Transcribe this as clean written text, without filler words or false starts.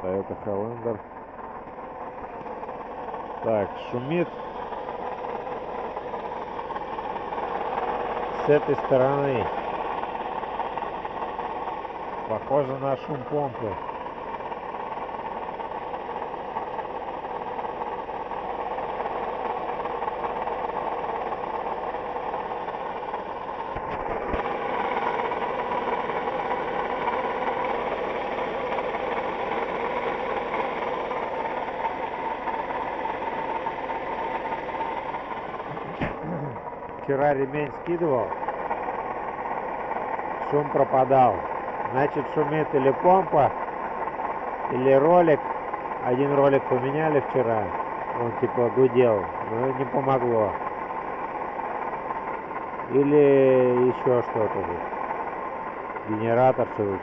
Toyota Highlander. Так, шумит с этой стороны. Похоже на шум помпы. Вчера ремень скидывал, шум пропадал. Значит, шумит или помпа, или ролик. Один ролик поменяли вчера, он типа гудел, но не помогло. Или еще что-то. Генератор, что